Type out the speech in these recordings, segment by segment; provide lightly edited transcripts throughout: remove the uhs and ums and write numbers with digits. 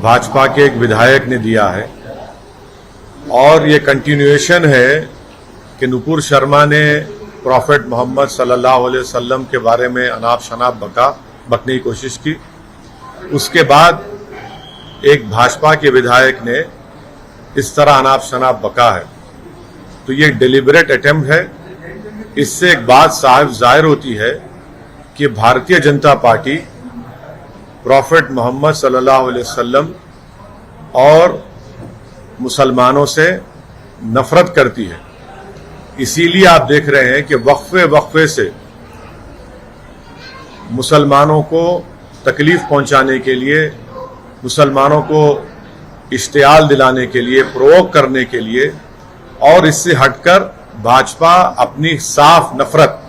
भाजपा के एक विधायक ने दिया है और ये कंटिन्यूएशन है कि नुपुर शर्मा ने प्रॉफेट मोहम्मद सल्लल्लाहु अलैहि वसल्लम के बारे में अनाप शनाप बकने की कोशिश की। उसके बाद एक भाजपा के विधायक ने इस तरह अनाप शनाप बका है, तो ये डिलिबरेट अटेम्प्ट है। इससे एक बात साफ जाहिर होती है कि भारतीय जनता पार्टी प्रॉफेट मोहम्मद सल्लल्लाहु अलैहि वसल्लम और मुसलमानों से नफरत करती है। इसीलिए आप देख रहे हैं कि वक्फे से मुसलमानों को तकलीफ पहुंचाने के लिए, मुसलमानों को इश्तियाल दिलाने के लिए, प्रोवोक करने के लिए, और इससे हटकर भाजपा अपनी साफ नफरत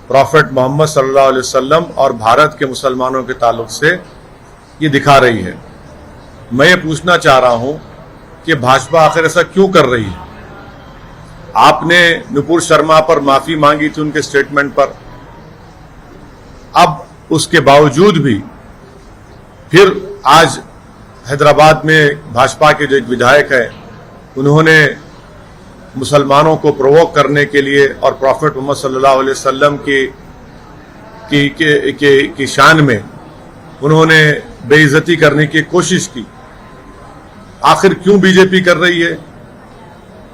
प्रॉफेट मोहम्मद सल्लल्लाहु अलैहि वसल्लम और भारत के मुसलमानों के ताल्लुक से ये दिखा रही है। मैं ये पूछना चाह रहा हूं कि भाजपा आखिर ऐसा क्यों कर रही है? आपने नुपुर शर्मा पर माफी मांगी थी उनके स्टेटमेंट पर, अब उसके बावजूद भी फिर आज हैदराबाद में भाजपा के जो एक विधायक है, उन्होंने मुसलमानों को प्रोवोक करने के लिए और प्रॉफेट मोहम्मद सल्लल्लाहु अलैहि वसल्लम की शान में उन्होंने बेइज्जती करने की कोशिश की। आखिर क्यों बीजेपी कर रही है?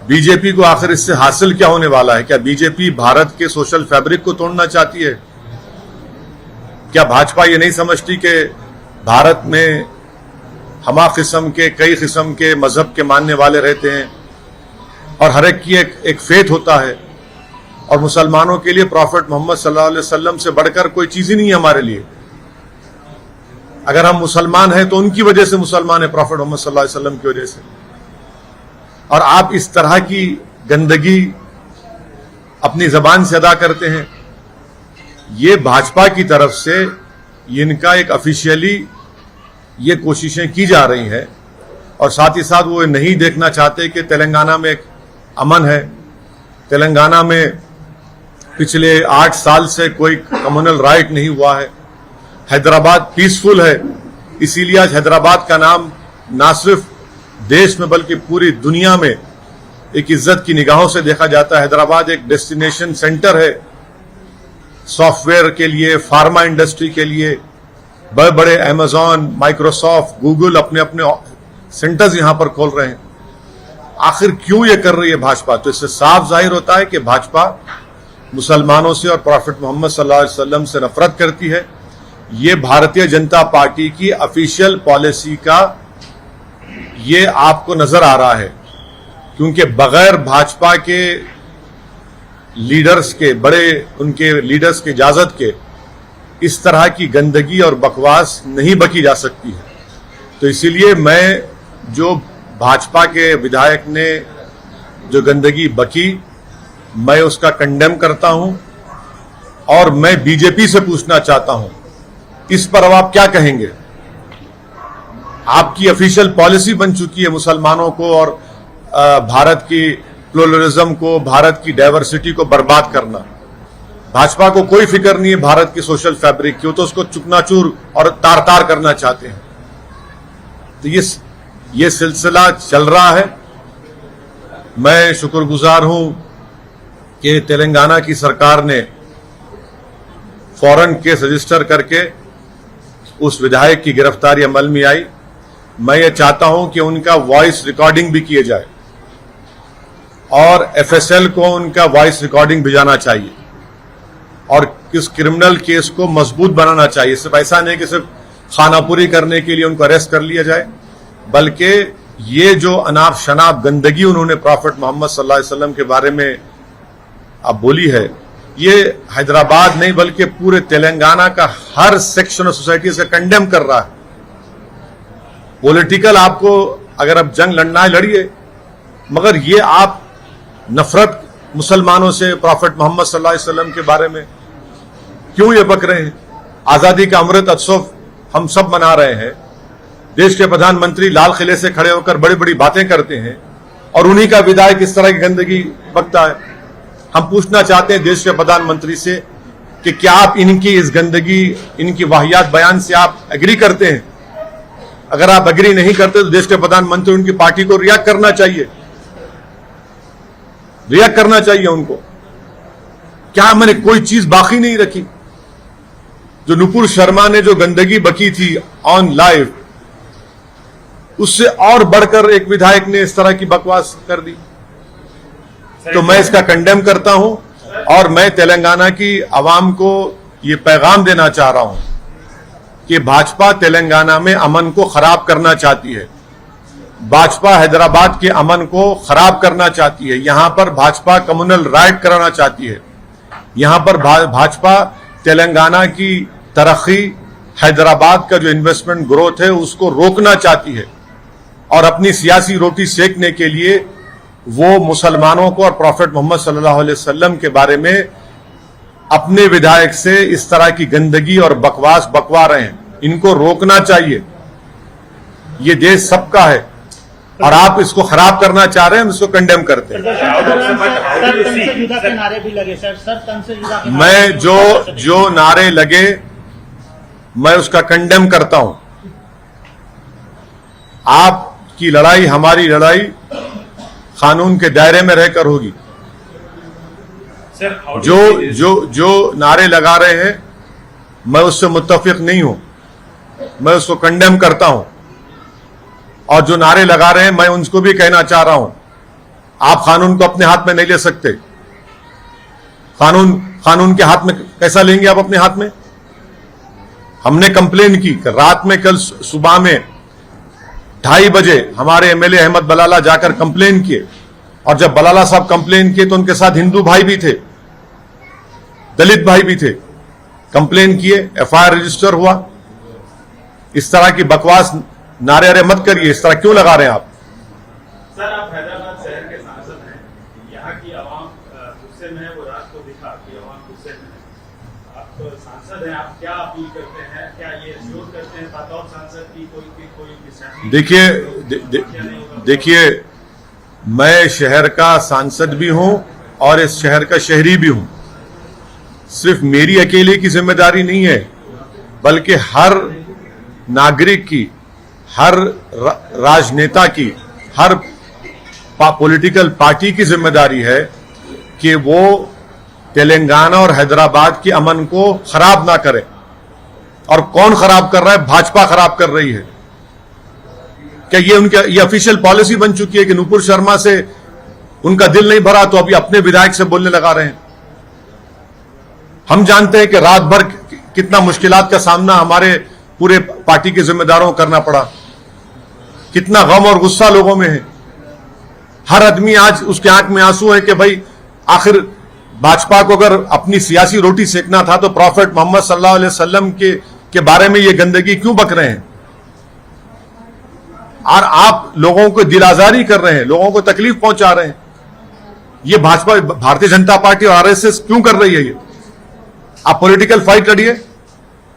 बीजेपी को आखिर इससे हासिल क्या होने वाला है? क्या बीजेपी भारत के सोशल फैब्रिक को तोड़ना चाहती है? क्या भाजपा ये नहीं समझती कि भारत में हमा किस्म के, कई किस्म के मजहब के मानने वाले रहते हैं और हर एक की एक फेथ होता है, और मुसलमानों के लिए प्रॉफेट मोहम्मद सल्लल्लाहु अलैहि वसल्लम से बढ़कर कोई चीज ही नहीं है हमारे लिए। अगर हम मुसलमान हैं तो उनकी वजह से मुसलमान है, प्रॉफेट मोहम्मद सल्लल्लाहु अलैहि वसल्लम की वजह से। और आप इस तरह की गंदगी अपनी जबान से अदा करते हैं। ये भाजपा की तरफ से इनका एक ऑफिशियली ये कोशिशें की जा रही हैं, और साथ ही साथ वो नहीं देखना चाहते कि तेलंगाना में एक अमन है। तेलंगाना में पिछले 8 साल से कोई कम्युनल राइट नहीं हुआ है। हैदराबाद पीसफुल है, इसीलिए आज हैदराबाद का नाम ना सिर्फ देश में बल्कि पूरी दुनिया में एक इज्जत की निगाहों से देखा जाता है। हैदराबाद एक डेस्टिनेशन सेंटर है सॉफ्टवेयर के लिए, फार्मा इंडस्ट्री के लिए। बड़े बड़े अमेजॉन, माइक्रोसॉफ्ट, गूगल अपने अपने सेंटर्स यहां पर खोल रहे हैं। आखिर क्यों ये कर रही है भाजपा? तो इससे साफ जाहिर होता है कि भाजपा मुसलमानों से और प्रॉफेट मोहम्मद सल्लल्लाहु अलैहि वसल्लम से नफरत करती है। ये भारतीय जनता पार्टी की ऑफिशियल पॉलिसी का ये आपको नजर आ रहा है, क्योंकि बगैर भाजपा के लीडर्स के, बड़े उनके लीडर्स की इजाजत के इस तरह की गंदगी और बकवास नहीं बकी जा सकती है। तो इसीलिए मैं, जो भाजपा के विधायक ने जो गंदगी बकी, मैं उसका कंडेम करता हूं, और मैं बीजेपी से पूछना चाहता हूं इस पर अब आप क्या कहेंगे? आपकी ऑफिशियल पॉलिसी बन चुकी है मुसलमानों को और भारत की प्लुरलिज्म को, भारत की डाइवर्सिटी को बर्बाद करना। भाजपा को कोई फिक्र नहीं है भारत की सोशल फैब्रिक की, तो उसको चुकनाचूर और तार तार करना चाहते हैं। तो ये सिलसिला चल रहा है। मैं शुक्रगुजार हूं कि तेलंगाना की सरकार ने फौरन केस रजिस्टर करके उस विधायक की गिरफ्तारी अमल में आई। मैं ये चाहता हूं कि उनका वॉइस रिकॉर्डिंग भी किए जाए और एफएसएल को उनका वॉइस रिकॉर्डिंग भिजाना चाहिए, और इस क्रिमिनल केस को मजबूत बनाना चाहिए। सिर्फ ऐसा नहीं कि सिर्फ खानापुरी करने के लिए उनको अरेस्ट कर लिया जाए, बल्कि ये जो अनाप शनाप गंदगी उन्होंने प्रॉफेट मोहम्मद सल्लल्लाहु अलैहि वसल्लम के बारे में अब बोली है, ये हैदराबाद नहीं बल्कि पूरे तेलंगाना का हर सेक्शन ऑफ सोसाइटी से कंडेम कर रहा है। पॉलिटिकल आपको अगर अब जंग लड़ना है लड़िए, मगर ये आप नफरत मुसलमानों से, प्रॉफेट मोहम्मद सल्लल्लाहु अलैहि वसल्लम के बारे में क्यों ये बक रहे हैं? आजादी का अमृत उत्सव हम सब मना रहे हैं। देश के प्रधानमंत्री लाल किले से खड़े होकर बड़ी बड़ी बातें करते हैं, और उन्हीं का विधायक इस तरह की गंदगी बकता है। हम पूछना चाहते हैं देश के प्रधानमंत्री से कि क्या आप इनकी इस गंदगी, इनकी वाहियात बयान से आप एग्री करते हैं? अगर आप एग्री नहीं करते तो देश के प्रधानमंत्री उनकी पार्टी को रिएक्ट करना चाहिए, रिएक्ट करना चाहिए उनको। क्या मैंने कोई चीज बाकी नहीं रखी? जो नुपुर शर्मा ने जो गंदगी बकी थी ऑन लाइव, उससे और बढ़कर एक विधायक ने इस तरह की बकवास कर दी। तो मैं इसका कंडेम करता हूं और मैं तेलंगाना की आवाम को ये पैगाम देना चाह रहा हूं कि भाजपा तेलंगाना में अमन को खराब करना चाहती है, भाजपा हैदराबाद के अमन को खराब करना चाहती है, यहां पर भाजपा कम्युनल राइट कराना चाहती है, यहां पर भाजपा तेलंगाना की तरक्की, हैदराबाद का जो इन्वेस्टमेंट ग्रोथ है उसको रोकना चाहती है और अपनी सियासी रोटी सेकने के लिए वो मुसलमानों को और प्रॉफेट मोहम्मद सल्लल्लाहु अलैहि वसल्लम के बारे में अपने विधायक से इस तरह की गंदगी और बकवास बकवा रहे हैं। इनको रोकना चाहिए। ये देश सबका है और आप इसको खराब करना चाह रहे हैं, हम इसको कंडेम करते हैं। मैं जो नारे लगे मैं उसका कंडेम करता हूं। आपकी लड़ाई हमारी लड़ाई कानून के दायरे में रहकर होगी। जो नारे लगा रहे हैं मैं उससे मुत्तफिक नहीं हूं, मैं उसको कंडेम करता हूं। और जो नारे लगा रहे हैं मैं उनको भी कहना चाह रहा हूं, आप कानून को अपने हाथ में नहीं ले सकते। कानून के हाथ में कैसा लेंगे आप अपने हाथ में? हमने कंप्लेन की रात में, कल सुबह में 2:30 बजे हमारे एमएलए अहमद बलाला जाकर कंप्लेन किए और जब बलाला साहब कंप्लेन किए तो उनके साथ हिंदू भाई भी थे, दलित भाई भी थे, कंप्लेन किए, एफआईआर रजिस्टर हुआ। इस तरह की बकवास नारे अरे मत करिए। इस तरह क्यों लगा रहे हैं आप? सर, आप हैदराबाद शहर के सांसद हैं, यहाँ की आवाम गुस्से में है, वो रात को दिखा कि आवाम गुस्से में है। आप तो सांसद हैं, आप क्या अपील करते हैं? क्या ये एश्योर करते हैं बतौर सांसद की कोई देखिए मैं शहर का सांसद भी हूं और इस शहर का शहरी भी हूं। सिर्फ मेरी अकेले की जिम्मेदारी नहीं है, बल्कि हर नागरिक की, हर राजनेता की, हर पॉलिटिकल पार्टी की जिम्मेदारी है कि वो तेलंगाना और हैदराबाद के अमन को खराब ना करे। और कौन खराब कर रहा है? भाजपा खराब कर रही है। क्या ये ऑफिशियल पॉलिसी बन चुकी है कि नुपुर शर्मा से उनका दिल नहीं भरा तो अभी अपने विधायक से बोलने लगा रहे हैं? हम जानते हैं कि रात भर कितना मुश्किलात का सामना हमारे पूरे पार्टी के जिम्मेदारों को करना पड़ा, कितना गम और गुस्सा लोगों में है। हर आदमी आज उसके आंख में आंसू है कि भाई आखिर भाजपा को अगर अपनी सियासी रोटी सेकना था तो प्रॉफेट मोहम्मद सल्लल्लाहु अलैहि वसल्लम के बारे में ये गंदगी क्यों बक रहे हैं? और आप लोगों को दिल आजारी कर रहे हैं, लोगों को तकलीफ पहुंचा रहे हैं। ये भाजपा, भारतीय जनता पार्टी और आरएसएस क्यों कर रही है ये? आप पॉलिटिकल फाइट लड़िए,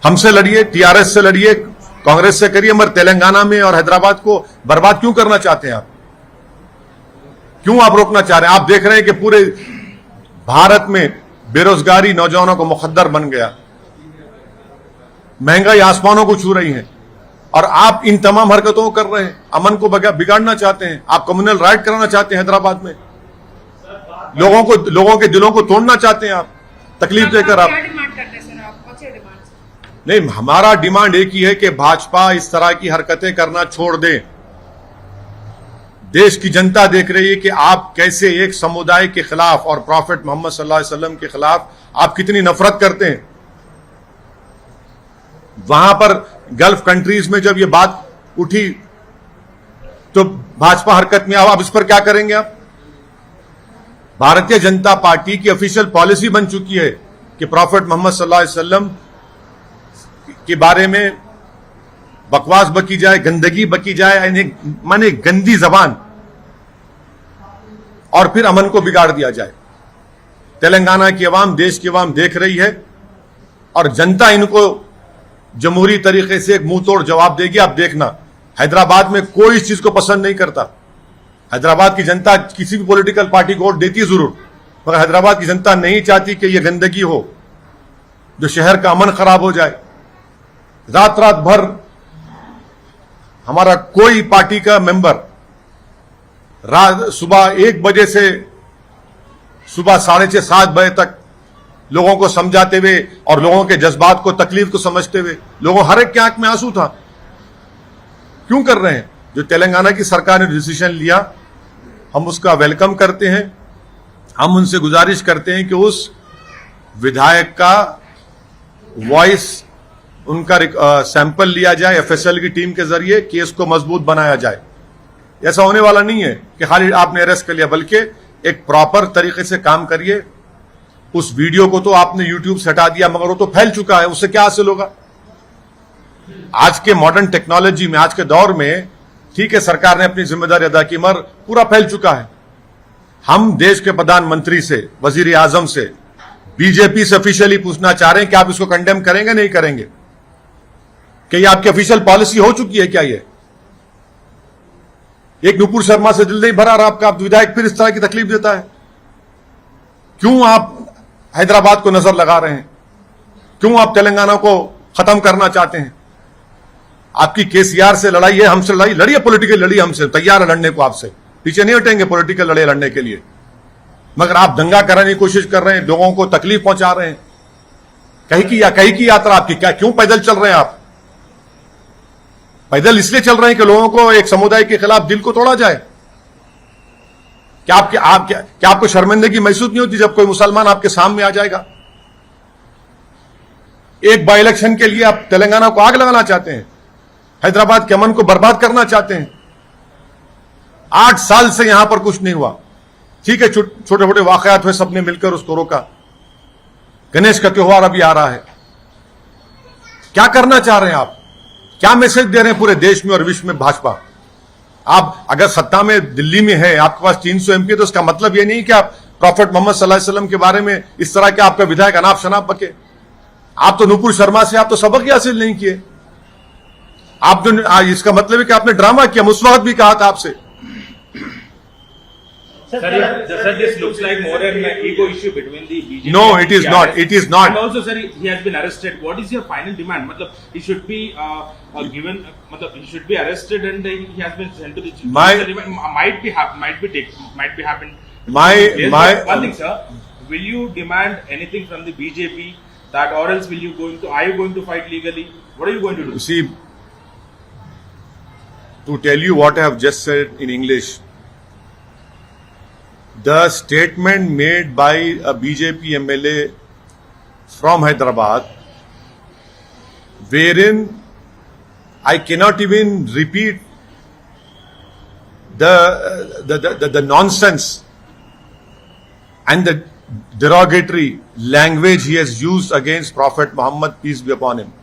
हमसे लड़िए, टीआरएस से लड़िए, कांग्रेस से करिए, मगर तेलंगाना में और हैदराबाद को बर्बाद क्यों करना चाहते हैं आप? क्यों आप रोकना चाह रहे हैं? आप देख रहे हैं कि पूरे भारत में बेरोजगारी नौजवानों को मुखद्दर बन गया, महंगाई आसमानों को छू रही है और आप इन तमाम हरकतों को कर रहे हैं। अमन को बिगाड़ना चाहते हैं, आप कम्युनल राइट कराना चाहते हैं हैदराबाद में, लोगों के दिलों को तोड़ना चाहते हैं आप, तकलीफ देकर आप। नहीं, हमारा डिमांड एक ही है कि भाजपा इस तरह की हरकतें करना छोड़ दे। देश की जनता देख रही है कि आप कैसे एक समुदाय के खिलाफ और प्रॉफेट मोहम्मद सल्लल्लाहु अलैहि वसल्लम के खिलाफ आप कितनी नफरत करते हैं। वहां पर गल्फ कंट्रीज में जब ये बात उठी तो भाजपा हरकत में अब इस पर क्या करेंगे आप? भारतीय जनता पार्टी की ऑफिशियल पॉलिसी बन चुकी है कि प्रॉफेट मोहम्मद सल्लल्लाहु अलैहि वसल्लम के बारे में बकवास बकी जाए, गंदगी बकी जाए, माने गंदी जबान, और फिर अमन को बिगाड़ दिया जाए। तेलंगाना की आवाम, देश की आवाम देख रही है और जनता इनको जमहूरी तरीके से एक मुंह तोड़ जवाब देगी। आप देखना, हैदराबाद में कोई इस चीज को पसंद नहीं करता। हैदराबाद की जनता किसी भी पॉलिटिकल पार्टी को वोट देती जरूर, मगर हैदराबाद की जनता नहीं चाहती कि यह गंदगी हो, जो शहर का अमन खराब हो जाए। रात रात भर हमारा कोई पार्टी का मेंबर रात सुबह 1 बजे से सुबह 6:30 7 बजे तक लोगों को समझाते हुए और लोगों के जज्बात को, तकलीफ को समझते हुए, लोगों हर एक की आंख में आंसू था। क्यों कर रहे हैं? जो तेलंगाना की सरकार ने डिसीजन लिया, हम उसका वेलकम करते हैं। हम उनसे गुजारिश करते हैं कि उस विधायक का वॉइस, उनका सैंपल लिया जाए एफएसएल की टीम के जरिए, केस को मजबूत बनाया जाए। ऐसा होने वाला नहीं है कि खाली आपने अरेस्ट कर लिया, बल्कि एक प्रॉपर तरीके से काम करिए। उस वीडियो को तो आपने यूट्यूब से हटा दिया, मगर वो तो फैल चुका है, उससे क्या हासिल होगा? आज के मॉडर्न टेक्नोलॉजी में, आज के दौर में, ठीक है सरकार ने अपनी जिम्मेदारी अदा की, मगर पूरा फैल चुका है। हम देश के प्रधानमंत्री से, वजीर आजम से, बीजेपी से ऑफिशियली पूछना चाह रहे हैं कि आप इसको कंडेम करेंगे नहीं करेंगे? कि ये आपकी ऑफिशियल पॉलिसी हो चुकी है क्या? ये एक नुपुर शर्मा से दिल नहीं भरा और आपका विधायक फिर इस तरह की तकलीफ देता है। क्यों आप हैदराबाद को नजर लगा रहे हैं? क्यों आप तेलंगाना को खत्म करना चाहते हैं? आपकी केसीआर से लड़ाई है, हमसे लड़ाई लड़िए, पॉलिटिकल लड़िए, हमसे तैयार है लड़ने को, आपसे पीछे नहीं हटेंगे पॉलिटिकल लड़ाई लड़ने के लिए। मगर आप दंगा कराने की कोशिश कर रहे हैं, लोगों को तकलीफ पहुंचा रहे हैं। कहीं की यात्रा आपकी क्या? क्यों पैदल चल रहे हैं आप? पैदल इसलिए चल रहे हैं कि लोगों को एक समुदाय के खिलाफ दिल को तोड़ा जाए। क्या आपको शर्मिंदगी महसूस नहीं होती जब कोई मुसलमान आपके सामने आ जाएगा? एक बाई इलेक्शन के लिए आप तेलंगाना को आग लगाना चाहते हैं, हैदराबाद के अमन को बर्बाद करना चाहते हैं। 8 साल से यहां पर कुछ नहीं हुआ। ठीक है, छोटे छोटे वाकयात हुए, सबने मिलकर उसको रोका। गणेश का त्योहार अभी आ रहा है। क्या करना चाह रहे हैं आप? क्या मैसेज दे रहे हैं पूरे देश में और विश्व में भाजपा? आप अगर सत्ता में दिल्ली में है, आपके पास 300 एमपी, तो इसका मतलब यह नहीं कि आप प्रॉफेट मोहम्मद सल्लल्लाहु अलैहि वसल्लम के बारे में इस तरह के आपका विधायक अनाप शनाप बके। आप तो नुपुर शर्मा से आप तो सबक ही हासिल नहीं किए। आप जो इसका मतलब है कि आपने ड्रामा किया। उस वक्त भी कहा था आपसे। Sir, this looks like more an ego issue between the BJP. No, and it is TRS. not. It is not. And also, sir, he has been arrested. What is your final demand? Matlab, he should be given. Matlab, he should be arrested and he has been sent to the. Might be happened. One thing, sir. Will you demand anything from the BJP that, or else will you are you going to fight legally? What are you going to do? You see, to tell you what I have just said in English. The statement made by a BJP MLA from Hyderabad, wherein I cannot even repeat the nonsense and the derogatory language he has used against Prophet Muhammad, peace be upon him.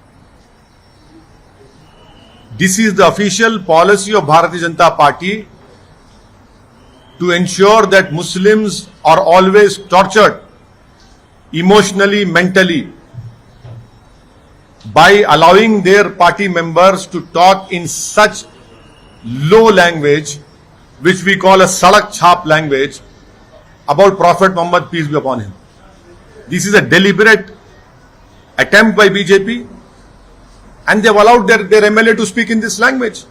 This is the official policy of Bharatiya Janata Party, to ensure that Muslims are always tortured emotionally, mentally, by allowing their party members to talk in such low language, which we call a sadak chhap language, about Prophet Muhammad, peace be upon him. This is a deliberate attempt by BJP, and they have allowed their MLA to speak in this language.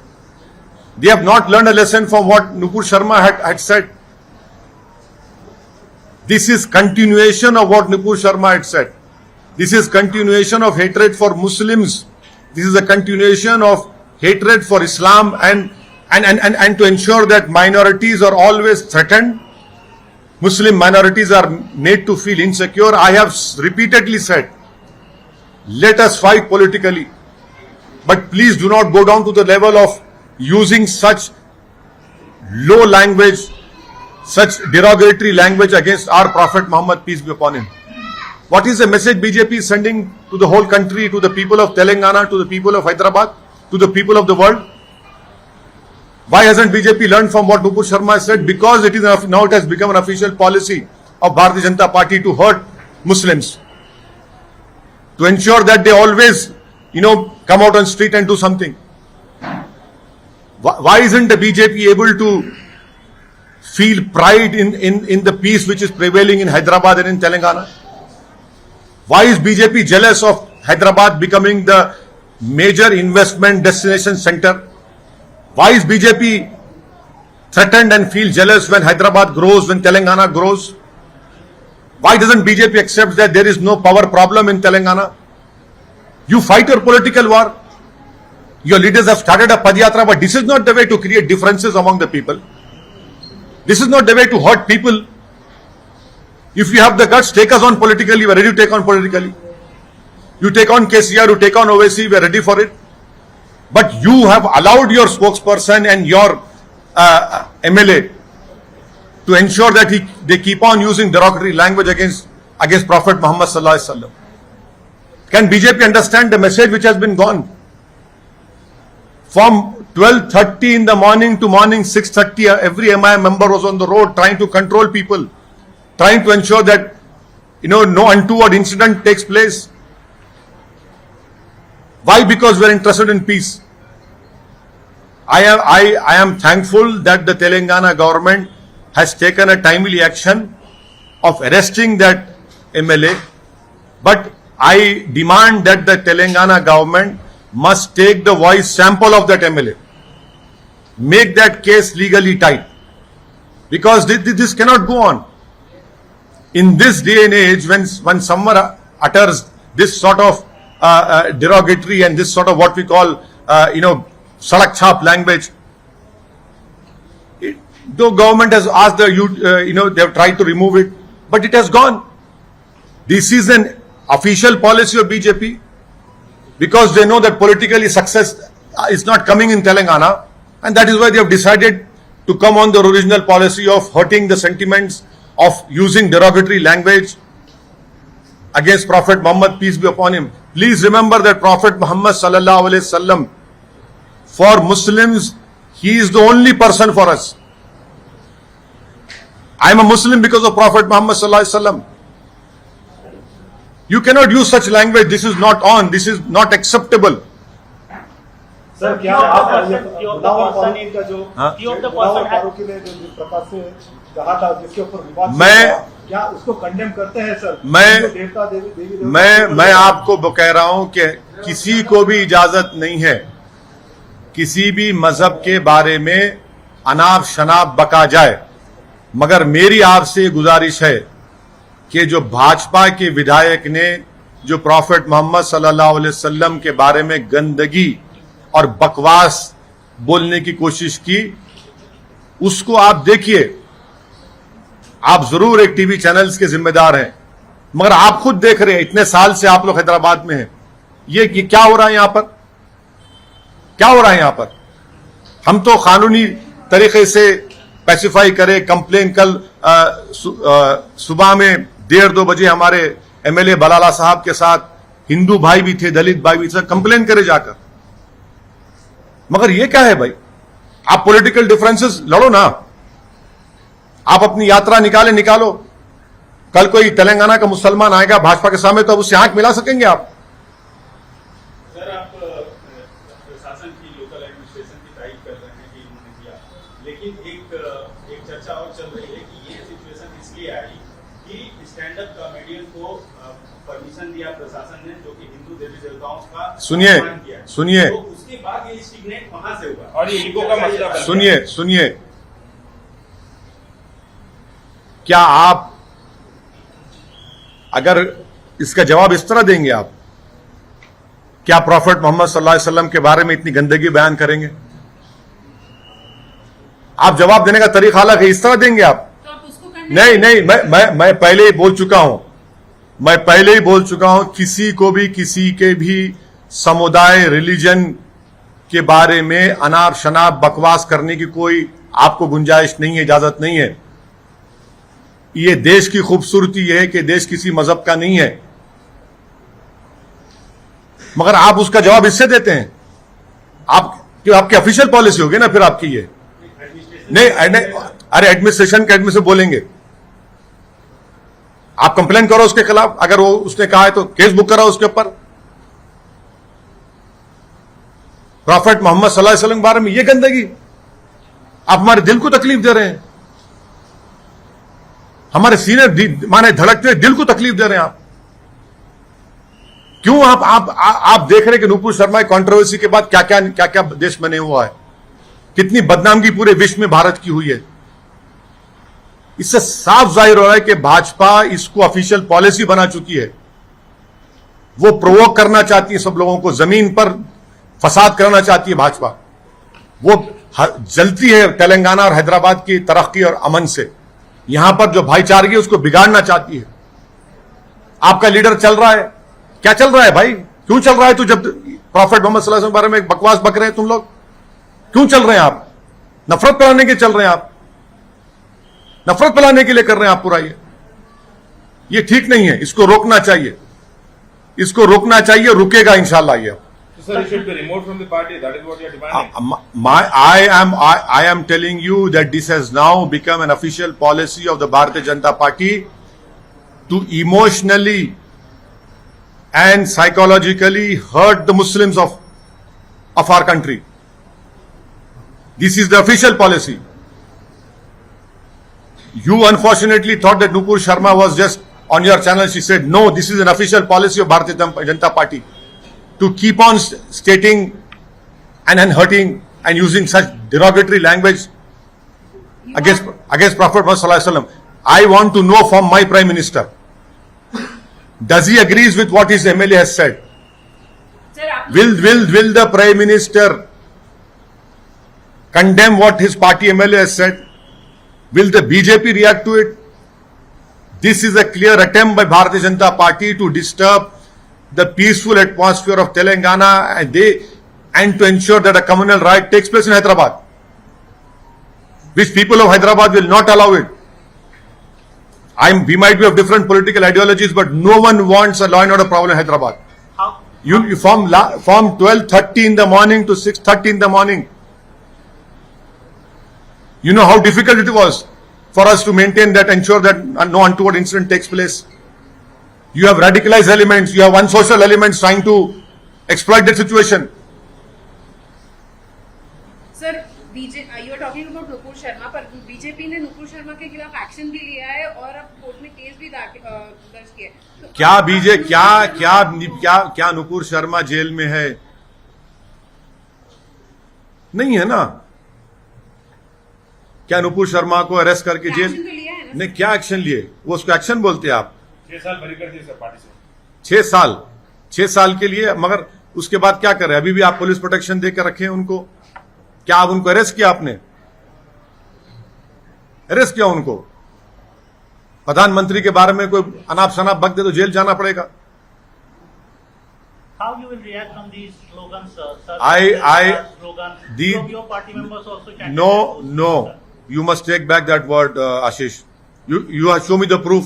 They have not learned a lesson from what Nupur Sharma had said. This is continuation of what Nupur Sharma had said. This is continuation of hatred for Muslims. This is a continuation of hatred for Islam and to ensure that minorities are always threatened. Muslim minorities are made to feel insecure. I have repeatedly said, let us fight politically, but please do not go down to the level of using such low language, such derogatory language against our Prophet Muhammad, peace be upon him. What is the message BJP is sending to the whole country, to the people of Telangana, to the people of Hyderabad, to the people of the world? Why hasn't BJP learned from what Nupur Sharma said? Because now it has become an official policy of Bharatiya Janata Party to hurt Muslims, to ensure that they always, come out on street and do something. Why isn't the BJP able to feel pride in the peace which is prevailing in Hyderabad and in Telangana? Why is BJP jealous of Hyderabad becoming the major investment destination center? Why is BJP threatened and feel jealous when Hyderabad grows, when Telangana grows? Why doesn't BJP accept that there is no power problem in Telangana? You fight your political war. Your leaders have started a Padyatra, but this is not the way to create differences among the people. This is not the way to hurt people. If you have the guts, take us on politically. We are ready to take on politically. You take on KCR, you take on OVC, we are ready for it. But you have allowed your spokesperson and your MLA to ensure that they keep on using derogatory language against Prophet Muhammad sallallahu alaihi wasallam. Can BJP understand the message which has been gone? From 12:30 in the morning to morning 6:30, every MIM member was on the road trying to control people, trying to ensure that no untoward incident takes place. Why? Because we are interested in peace. I am thankful that the Telangana government has taken a timely action of arresting that MLA, but I demand that the Telangana government must take the voice sample of that MLA, make that case legally tight, because this cannot go on. In this day and age, when someone utters this sort of derogatory and this sort of what we call sadak chhap language, the government has asked they have tried to remove it, but it has gone. This is an official policy of BJP, because they know that politically success is not coming in Telangana, and that is why they have decided to come on the original policy of hurting the sentiments, of using derogatory language against Prophet Muhammad, peace be upon him. Please remember that Prophet Muhammad sallallahu alaihi wasallam, for Muslims, he is the only person for us. I am a Muslim because of Prophet Muhammad sallallahu alaihi wasallam. You cannot use such language. This is not on. This is not acceptable. Sir क्या आप ये का जो फारूकी ने जो प्रकाश से कहा था, जिसके ऊपर विवाद क्या उसको कंडेम करते हैं सर? मैं आपको कह रहा हूं कि किसी को भी इजाजत नहीं है किसी भी मजहब के बारे में अनाप शनाप बका जाए, मगर मेरी आपसे गुजारिश है कि जो भाजपा के विधायक ने जो प्रॉफेट मोहम्मद सल्लल्लाहु अलैहि वसल्लम के बारे में गंदगी और बकवास बोलने की कोशिश की, उसको आप देखिए। आप जरूर एक टीवी चैनल्स के जिम्मेदार हैं, मगर आप खुद देख रहे हैं, इतने साल से आप लोग हैदराबाद में हैं, ये क्या हो रहा है यहां पर? क्या हो रहा है यहां पर? हम तो कानूनी तरीके से पैसिफाई करें। कंप्लेन कल सुबह में 1:30-2 बजे हमारे एमएलए बलाला साहब के साथ हिंदू भाई भी थे, दलित भाई भी थे, कंप्लेन करे जाकर। मगर ये क्या है भाई? आप पॉलिटिकल डिफरेंसेस लड़ो ना, आप अपनी यात्रा निकालो। कल कोई तेलंगाना का मुसलमान आएगा भाजपा के सामने, तो अब उससे आंख मिला सकेंगे आप? सर, आप प्रशासन की, लोकल एडमिनिस्ट्रेशन की तारीफ कर रहे हैं कि इन्होंने किया, लेकिन एक चर्चा और चल रही है कि ये सिचुएशन इसलिए आई कि स्टैंड अप कॉमेडियन को परमिशन दिया प्रशासन ने, जो कि हिंदू देवी देवताओं का सुनिए, तो उसके बाद ये स्टिग्नेट वहां से हुआ और ये ईगो का मसला। सुनिए, क्या आप अगर इसका जवाब इस तरह देंगे, आप क्या प्रॉफेट मोहम्मद सल्लल्लाहु अलैहि वसल्लम के बारे में इतनी गंदगी बयान करेंगे? आप जवाब देने का तरीका अलग है, इस तरह देंगे आप? तो आप उसको नहीं, मैं पहले ही बोल चुका हूं, किसी को भी किसी के भी समुदाय, रिलीजन के बारे में अनाप शनाप बकवास करने की कोई आपको गुंजाइश नहीं है, इजाजत नहीं है। ये देश की खूबसूरती यह है कि देश किसी मजहब का नहीं है, मगर आप उसका जवाब इससे देते हैं। आपकी ऑफिशियल पॉलिसी होगी ना फिर आपकी ये। नहीं, अरे एडमिनिस्ट्रेशन के एडमिन से बोलेंगे, आप कंप्लेन करो उसके खिलाफ, अगर वो उसने कहा है तो केस बुक कराओ उसके ऊपर। प्रॉफेट मोहम्मद सल्लल्लाहु अलैहि वसल्लम के बारे में ये गंदगी, आप हमारे दिल को तकलीफ दे रहे हैं, हमारे सीने माने धड़कते दिल को तकलीफ दे रहे हैं आप। क्यों आप देख रहे हैं कि नूपुर शर्मा की कंट्रोवर्सी के बाद क्या क्या देश में नहीं हुआ है? कितनी बदनामगी पूरे विश्व में भारत की हुई है। इससे साफ जाहिर हो रहा है कि भाजपा इसको ऑफिशियल पॉलिसी बना चुकी है। वो प्रोवोक करना चाहती है सब लोगों को, जमीन पर फसाद करना चाहती है भाजपा। वो जलती है तेलंगाना और हैदराबाद की तरक्की और अमन से। यहां पर जो भाईचारगी है उसको बिगाड़ना चाहती है। आपका लीडर चल रहा है, क्या चल रहा है भाई? क्यों चल रहा है तू? जब प्रॉफेट मोहम्मद सल्लल्लाहु अलैहि वसल्लम के बारे में एक बकवास बक रहे हैं तुम लोग, क्यों चल रहे हैं आप? नफरत फैलाने के चल रहे हैं आप, नफरत फैलाने के लिए कर रहे हैं आप पूरा। ये ठीक नहीं है, इसको रोकना चाहिए, इसको रोकना चाहिए, रुकेगा इंशाल्लाह ये। Sir, he should be removed from the party. That is what you are demanding. I am telling you that this has now become an official policy of the Bharatiya Janata Party to emotionally and psychologically hurt the Muslims of our country. This is the official policy. You unfortunately thought that Nupur Sharma was just on your channel. She said, no, this is an official policy of Bharatiya Janata Party to keep on stating and hurting and using such derogatory language against Prophet Muhammad Sallallahu Alaihi Wasallam. I want to know from my Prime Minister, does he agrees with what his MLA has said? Will the Prime Minister condemn what his party MLA has said? Will the BJP react to it? This is a clear attempt by Bharatiya Janata Party to disturb the peaceful atmosphere of Telangana and to ensure that a communal riot takes place in Hyderabad, which people of Hyderabad will not allow it. We might be of different political ideologies, but no one wants a law and order problem in Hyderabad. You from 12:30 in the morning to 6:30 in the morning, you know how difficult it was for us to maintain that, ensure that no untoward incident takes place. You have radicalized elements, you have unsocial elements trying to exploit that situation. Sir, you are talking about Nupur Sharma, पर BJP ने नुपुर शर्मा के खिलाफ action भी लिया है और अब court में केस भी दर्ज किया है। क्या नुपुर शर्मा जेल में है? नहीं है ना? क्या नुपुर शर्मा को अरेस्ट करके जेल नहीं? क्या एक्शन लिए? वो उसको एक्शन बोलते हैं आप? 6 साल बरी कर दिए सर पार्टी से। 6 साल के लिए, मगर उसके बाद क्या कर रहे हैं? अभी भी आप पुलिस प्रोटेक्शन देकर रखे हैं उनको। क्या आप उनको अरेस्ट किया? आपने अरेस्ट किया उनको? प्रधानमंत्री के बारे में कोई अनाप शनाप बक दे तो जेल जाना पड़ेगा। How you will react from these slogans, sir? Your party members also chanted. No. You must take back that word, Ashish. You have show me the proof.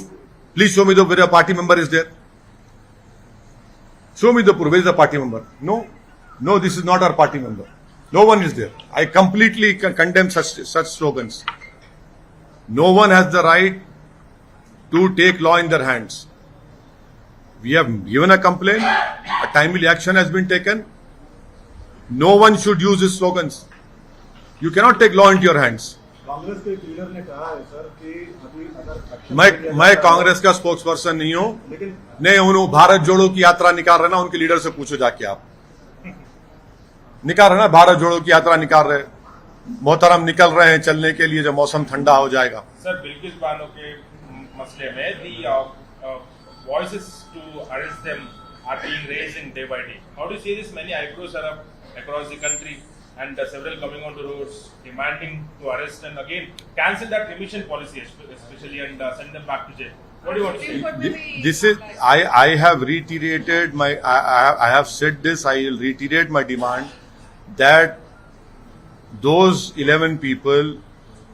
Please show me where a party member is there. Show me the proof. Where is the party member? No, this is not our party member. No one is there. I completely condemn such slogans. No one has the right to take law in their hands. We have given a complaint. A timely action has been taken. No one should use these slogans. You cannot take law into your hands. Congress के leader ने कहा है sir कि अभी अगर मैं कांग्रेस का spokes person नहीं हूं, लेकिन नहीं उन्होंने भारत जोड़ो की यात्रा निकाल रहे ना, उनके लीडर से पूछो जाके। आप निकाल रहे ना, भारत जोड़ो की यात्रा निकाल रहे, मोहतरम निकल रहे हैं चलने के लिए जब मौसम ठंडा हो जाएगा। सर, बिल्किस बानो के मसले में voices to arrest them are being raised in day by day. How do you see this? Many eyebrows are up across the country and several coming onto roads demanding to arrest and again cancel that remission policy especially and send them back to jail. What do you want to say? This is I have reiterated I have said this. I will reiterate my demand that those 11 people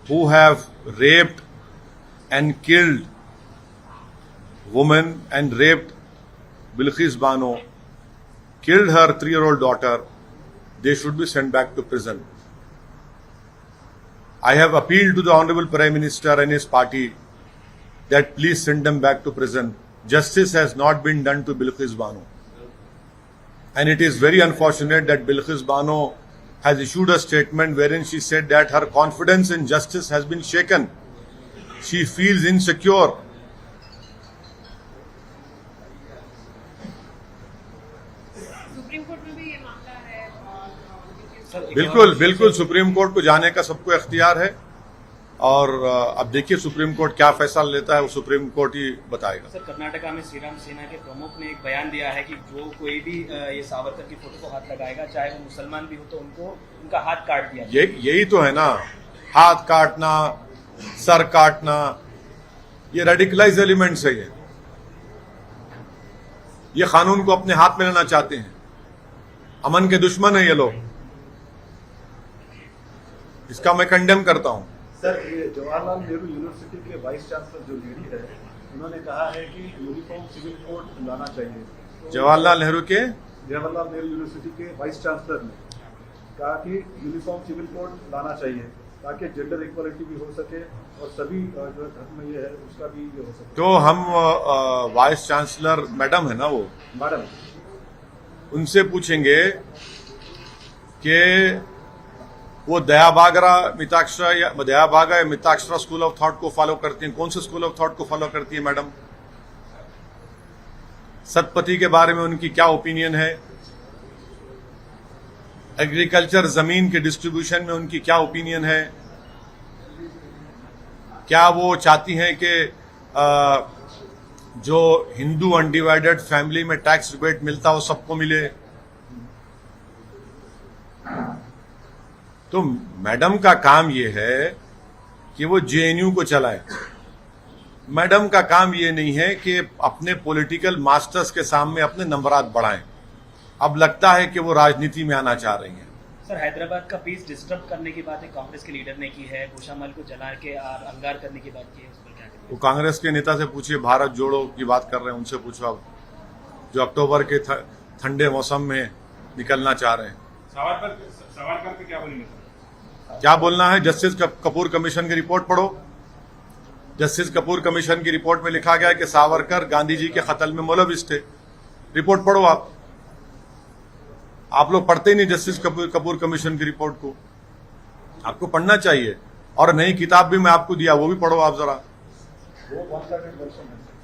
who have raped and killed women and raped Bilqis Bano, killed her 3-year-old daughter, they should be sent back to prison. I have appealed to the Honorable Prime Minister and his party that please send them back to prison. Justice has not been done to Bilqis Bano. And it is very unfortunate that Bilqis Bano has issued a statement wherein she said that her confidence in justice has been shaken. She feels insecure. बिल्कुल बिल्कुल supreme court को जाने का सबको इख्तियार है और अब देखिए सुप्रीम कोर्ट क्या फैसला लेता है, वो सुप्रीम कोर्ट ही बताएगा। सर, कर्नाटका में श्रीराम सेना के प्रमुख ने एक बयान दिया है कि जो कोई भी ये सावरकर की फोटो को हाथ लगाएगा, चाहे वो मुसलमान भी हो, तो उनको उनका हाथ काट दिया। यही तो है ना, हाथ काटना, सर काटना, ये रेडिकलाइज एलिमेंट्स है। ये कानून को अपने हाथ में लेना चाहते हैं, अमन के दुश्मन है ये लोग, इसका मैं कंडेम करता हूं। सर, ये जवाहरलाल नेहरू यूनिवर्सिटी के वाइस चांसलर जो लेडी है, उन्होंने कहा है कि यूनिफॉर्म सिविल कोड लाना चाहिए। जवाहरलाल नेहरू यूनिवर्सिटी के वाइस चांसलर ने कहा कि यूनिफॉर्म सिविल कोड लाना चाहिए ताकि जेंडर इक्वालिटी भी हो सके और सभी जो धर्म में ये है उसका भी ये हो सके। तो हम वाइस चांसलर मैडम है ना, वो मैडम, उनसे पूछेंगे कि वो दयाभागा या मिताक्षरा स्कूल ऑफ थॉट को फॉलो करती हैं। कौन से स्कूल ऑफ थॉट को फॉलो करती है मैडम? सतपथी के बारे में उनकी क्या ओपिनियन है? एग्रीकल्चर जमीन के डिस्ट्रीब्यूशन में उनकी क्या ओपिनियन है? क्या वो चाहती हैं कि जो हिंदू अनडिवाइडेड फैमिली में टैक्स रिबेट मिलता हो सबको मिले? तो मैडम का काम ये है कि वो जेएनयू को चलाए। मैडम का काम ये नहीं है कि अपने पॉलिटिकल मास्टर्स के सामने अपने नंबरात बढ़ाएं। अब लगता है कि वो राजनीति में आना चाह रही हैं। सर, हैदराबाद का पीस डिस्टर्ब करने की बात कांग्रेस के लीडर ने की है, गोशामल को जला के अंगार करने की बात की है, उस पर क्या करेंगे? वो कांग्रेस के नेता से पूछिए, भारत जोड़ो की बात कर रहे हैं, उनसे पूछो आप, जो अक्टूबर के ठंडे मौसम में निकलना चाह रहे हैं। सावरकर पे क्या बोलेंगे? क्या बोलना है? जस्टिस कपूर कमीशन की रिपोर्ट पढ़ो। जस्टिस कपूर कमीशन की रिपोर्ट में लिखा गया है कि सावरकर गांधी जी के कत्ल में मुलविस थे। रिपोर्ट पढ़ो आप लोग पढ़ते ही नहीं जस्टिस कपूर कमीशन की रिपोर्ट को। आपको पढ़ना चाहिए, और नई किताब भी मैं आपको दिया, वो भी पढ़ो आप जरा।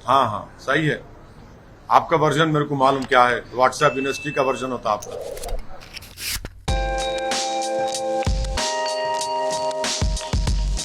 हाँ, सही है। आपका वर्जन मेरे को मालूम क्या है, व्हाट्सएप यूनिवर्सिटी का वर्जन होता आपका।